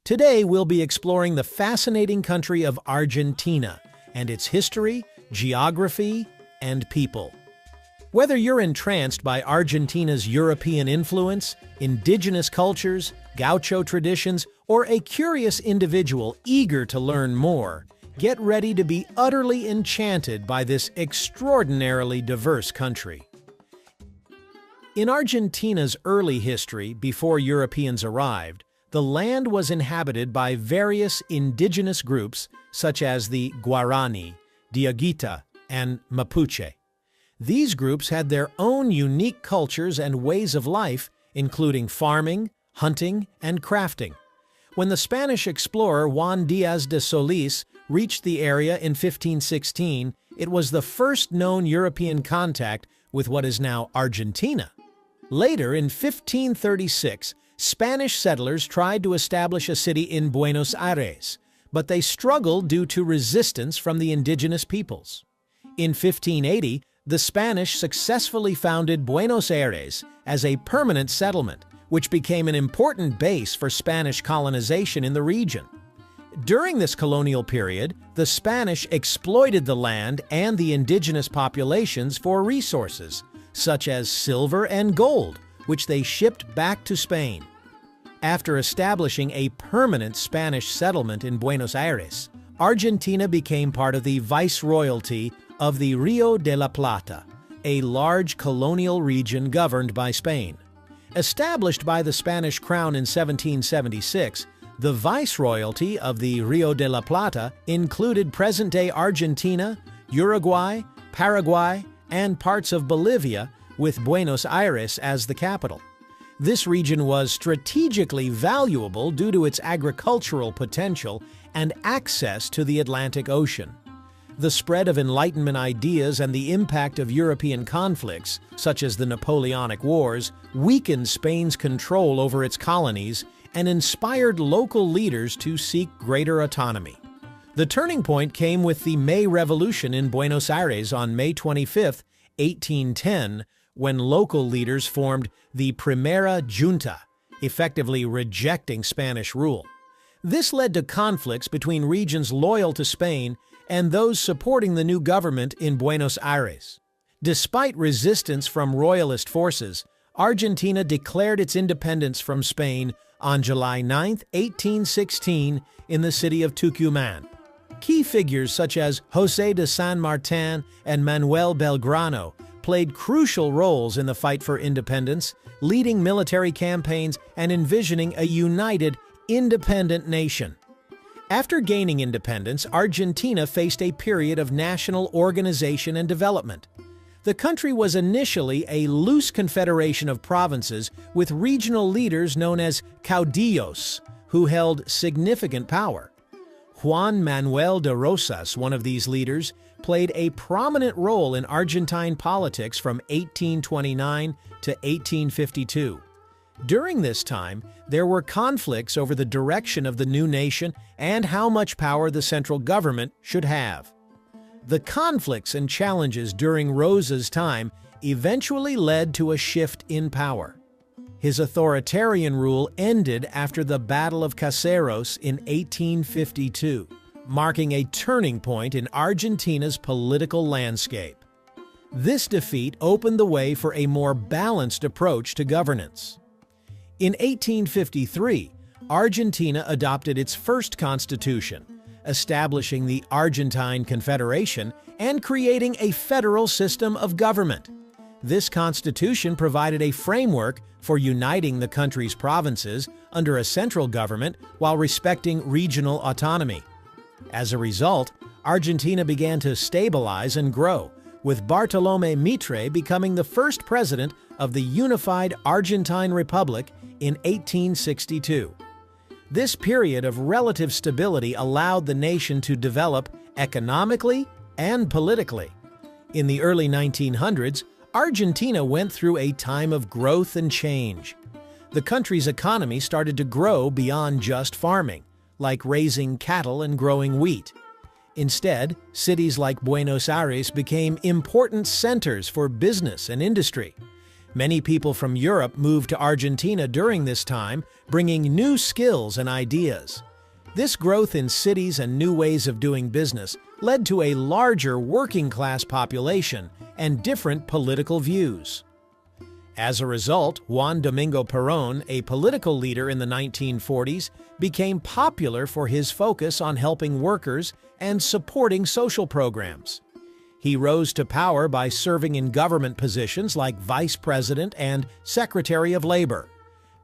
Today we'll be exploring the fascinating country of Argentina and its history, geography, and people. Whether you're entranced by Argentina's European influence, indigenous cultures, gaucho traditions, or a curious individual eager to learn more, get ready to be utterly enchanted by this extraordinarily diverse country. In Argentina's early history, before Europeans arrived, the land was inhabited by various indigenous groups such as the Guarani, Diaguita, and Mapuche. These groups had their own unique cultures and ways of life, including farming, hunting, and crafting. When the Spanish explorer Juan Díaz de Solís reached the area in 1516, it was the first known European contact with what is now Argentina. Later, in 1536, Spanish settlers tried to establish a city in Buenos Aires, but they struggled due to resistance from the indigenous peoples. In 1580, the Spanish successfully founded Buenos Aires as a permanent settlement, which became an important base for Spanish colonization in the region. During this colonial period, the Spanish exploited the land and the indigenous populations for resources, such as silver and gold, which they shipped back to Spain. After establishing a permanent Spanish settlement in Buenos Aires, Argentina became part of the Viceroyalty of the Rio de la Plata, a large colonial region governed by Spain. Established by the Spanish crown in 1776, the Viceroyalty of the Rio de la Plata included present-day Argentina, Uruguay, Paraguay, and parts of Bolivia, with Buenos Aires as the capital. This region was strategically valuable due to its agricultural potential and access to the Atlantic Ocean. The spread of Enlightenment ideas and the impact of European conflicts, such as the Napoleonic Wars, weakened Spain's control over its colonies and inspired local leaders to seek greater autonomy. The turning point came with the May Revolution in Buenos Aires on May 25, 1810, when local leaders formed the Primera Junta, effectively rejecting Spanish rule. This led to conflicts between regions loyal to Spain and those supporting the new government in Buenos Aires. Despite resistance from royalist forces, Argentina declared its independence from Spain on July 9, 1816, in the city of Tucumán. Key figures such as José de San Martín and Manuel Belgrano played crucial roles in the fight for independence, leading military campaigns and envisioning a united, independent nation. After gaining independence, Argentina faced a period of national organization and development. The country was initially a loose confederation of provinces with regional leaders known as caudillos, who held significant power. Juan Manuel de Rosas, one of these leaders, played a prominent role in Argentine politics from 1829 to 1852. During this time, there were conflicts over the direction of the new nation and how much power the central government should have. The conflicts and challenges during Rosas' time eventually led to a shift in power. His authoritarian rule ended after the Battle of Caseros in 1852, marking a turning point in Argentina's political landscape. This defeat opened the way for a more balanced approach to governance. In 1853, Argentina adopted its first constitution, establishing the Argentine Confederation and creating a federal system of government. This constitution provided a framework for uniting the country's provinces under a central government while respecting regional autonomy. As a result, Argentina began to stabilize and grow, with Bartolomé Mitre becoming the first president of the unified Argentine Republic in 1862. This period of relative stability allowed the nation to develop economically and politically. In the early 1900s, Argentina went through a time of growth and change. The country's economy started to grow beyond just farming, like raising cattle and growing wheat. Instead, cities like Buenos Aires became important centers for business and industry. Many people from Europe moved to Argentina during this time, bringing new skills and ideas. This growth in cities and new ways of doing business led to a larger working-class population and different political views. As a result, Juan Domingo Perón, a political leader in the 1940s, became popular for his focus on helping workers and supporting social programs. He rose to power by serving in government positions like Vice President and Secretary of Labor.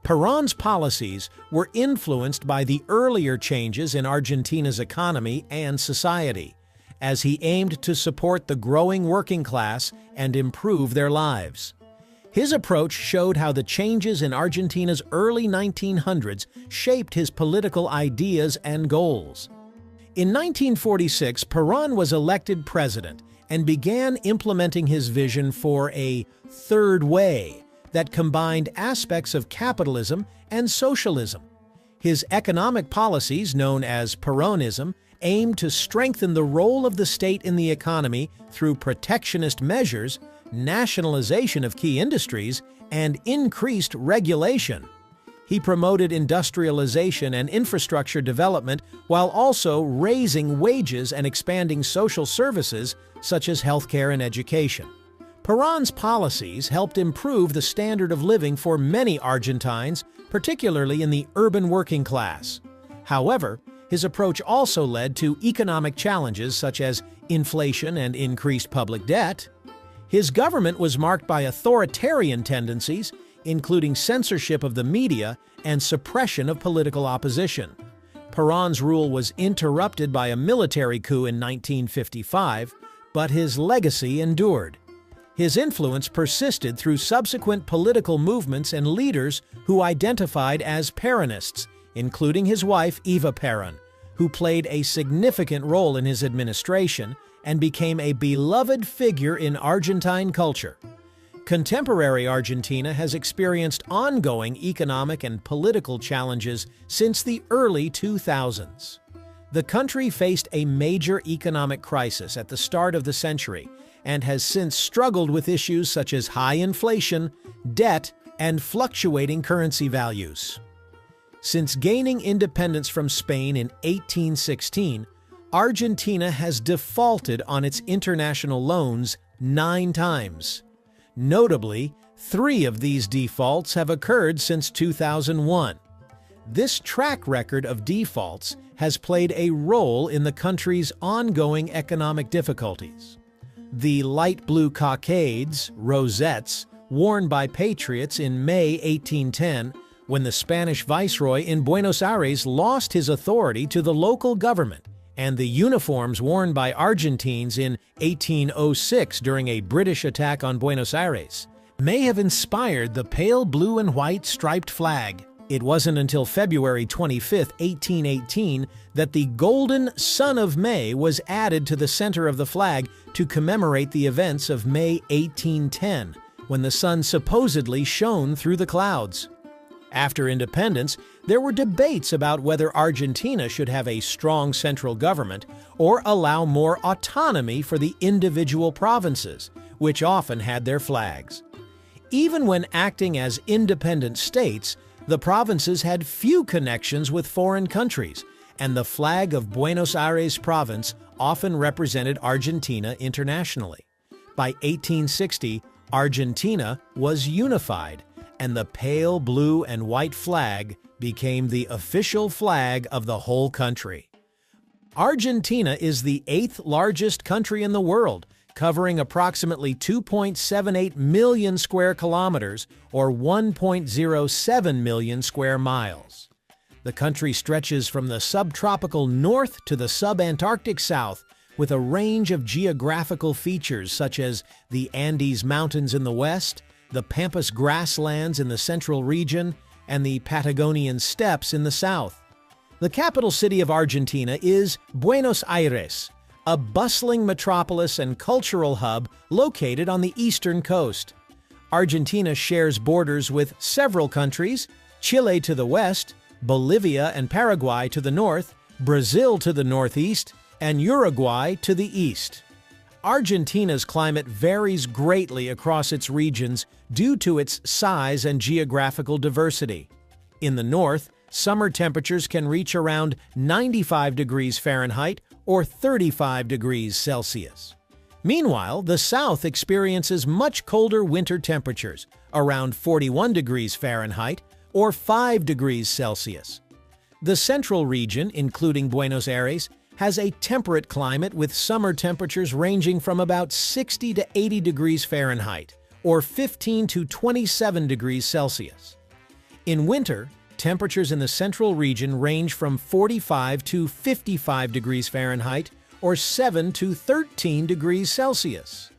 Perón's policies were influenced by the earlier changes in Argentina's economy and society, as he aimed to support the growing working class and improve their lives. His approach showed how the changes in Argentina's early 1900s shaped his political ideas and goals. In 1946, Perón was elected president and began implementing his vision for a third way that combined aspects of capitalism and socialism. His economic policies, known as Peronism, aimed to strengthen the role of the state in the economy through protectionist measures, nationalization of key industries, and increased regulation. He promoted industrialization and infrastructure development while also raising wages and expanding social services such as healthcare and education. Perón's policies helped improve the standard of living for many Argentines, particularly in the urban working class. However, his approach also led to economic challenges such as inflation and increased public debt. His government was marked by authoritarian tendencies, including censorship of the media and suppression of political opposition. Perón's rule was interrupted by a military coup in 1955, but his legacy endured. His influence persisted through subsequent political movements and leaders who identified as Peronists, including his wife Eva Perón, who played a significant role in his administration and became a beloved figure in Argentine culture. Contemporary Argentina has experienced ongoing economic and political challenges since the early 2000s. The country faced a major economic crisis at the start of the century and has since struggled with issues such as high inflation, debt, and fluctuating currency values. Since gaining independence from Spain in 1816, Argentina has defaulted on its international loans 9 times. Notably, 3 of these defaults have occurred since 2001. This track record of defaults has played a role in the country's ongoing economic difficulties. The light blue cockades, rosettes, worn by patriots in May 1810, when the Spanish viceroy in Buenos Aires lost his authority to the local government, and the uniforms worn by Argentines in 1806 during a British attack on Buenos Aires, may have inspired the pale blue and white striped flag. It wasn't until February 25, 1818, that the golden Sun of May was added to the center of the flag to commemorate the events of May 1810, when the sun supposedly shone through the clouds. After independence, there were debates about whether Argentina should have a strong central government or allow more autonomy for the individual provinces, which often had their flags. Even when acting as independent states, the provinces had few connections with foreign countries, and the flag of Buenos Aires province often represented Argentina internationally. By 1860, Argentina was unified, and the pale blue and white flag became the official flag of the whole country. Argentina is the 8th largest country in the world, covering approximately 2.78 million square kilometers or 1.07 million square miles. The country stretches from the subtropical north to the subantarctic south, with a range of geographical features such as the Andes Mountains in the west, the Pampas grasslands in the central region, and the Patagonian steppes in the south. The capital city of Argentina is Buenos Aires, a bustling metropolis and cultural hub located on the eastern coast. Argentina shares borders with several countries: Chile to the west, Bolivia and Paraguay to the north, Brazil to the northeast, and Uruguay to the east. Argentina's climate varies greatly across its regions due to its size and geographical diversity. In the north, summer temperatures can reach around 95 degrees Fahrenheit or 35 degrees Celsius. Meanwhile, the south experiences much colder winter temperatures, around 41 degrees Fahrenheit or 5 degrees Celsius. The central region, including Buenos Aires, has a temperate climate with summer temperatures ranging from about 60 to 80 degrees Fahrenheit or 15 to 27 degrees Celsius. In winter, temperatures in the central region range from 45 to 55 degrees Fahrenheit or 7 to 13 degrees Celsius.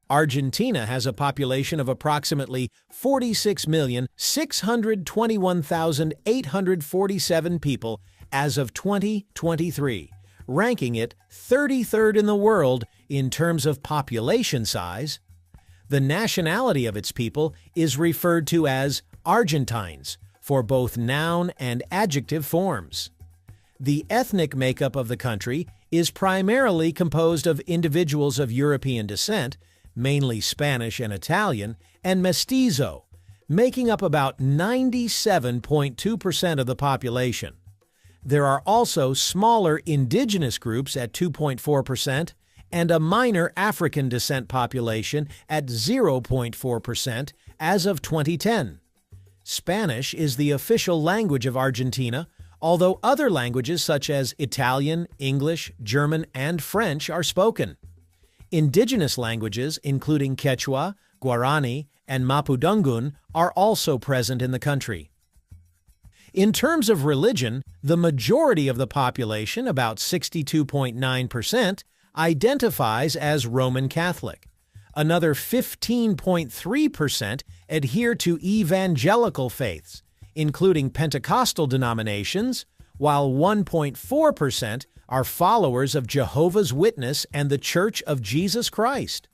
Argentina has a population of approximately 46,621,847 people as of 2023, ranking it 33rd in the world in terms of population size. The nationality of its people is referred to as Argentines for both noun and adjective forms. The ethnic makeup of the country is primarily composed of individuals of European descent, mainly Spanish and Italian, and mestizo, making up about 97.2% of the population. There are also smaller indigenous groups at 2.4% and a minor African descent population at 0.4% as of 2010. Spanish is the official language of Argentina, although other languages such as Italian, English, German, and French are spoken. Indigenous languages, including Quechua, Guarani, and Mapudungun, are also present in the country. In terms of religion, the majority of the population, about 62.9%, identifies as Roman Catholic. Another 15.3% adhere to evangelical faiths, including Pentecostal denominations, while 1.4% are followers of Jehovah's Witness and the Church of Jesus Christ.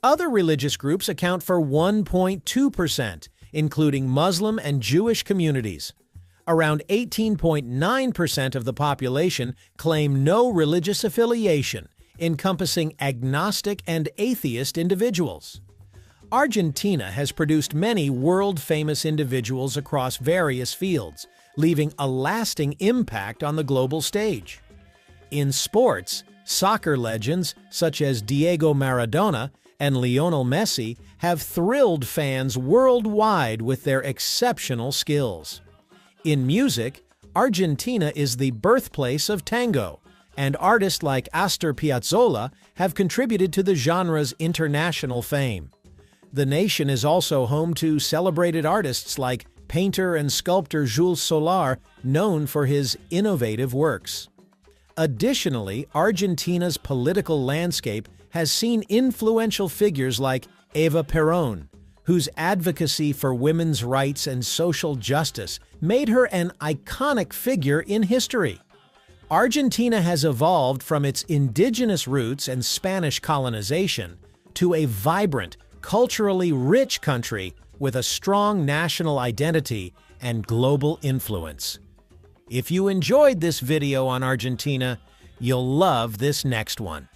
Other religious groups account for 1.2%, including Muslim and Jewish communities. Around 18.9% of the population claim no religious affiliation, encompassing agnostic and atheist individuals. Argentina has produced many world-famous individuals across various fields, leaving a lasting impact on the global stage. In sports, soccer legends such as Diego Maradona and Lionel Messi have thrilled fans worldwide with their exceptional skills. In music, Argentina is the birthplace of tango, and artists like Astor Piazzolla have contributed to the genre's international fame. The nation is also home to celebrated artists like painter and sculptor Jules Solar, known for his innovative works. Additionally, Argentina's political landscape has seen influential figures like Eva Perón, whose advocacy for women's rights and social justice made her an iconic figure in history. Argentina has evolved from its indigenous roots and Spanish colonization to a vibrant, culturally rich country with a strong national identity and global influence. If you enjoyed this video on Argentina, you'll love this next one.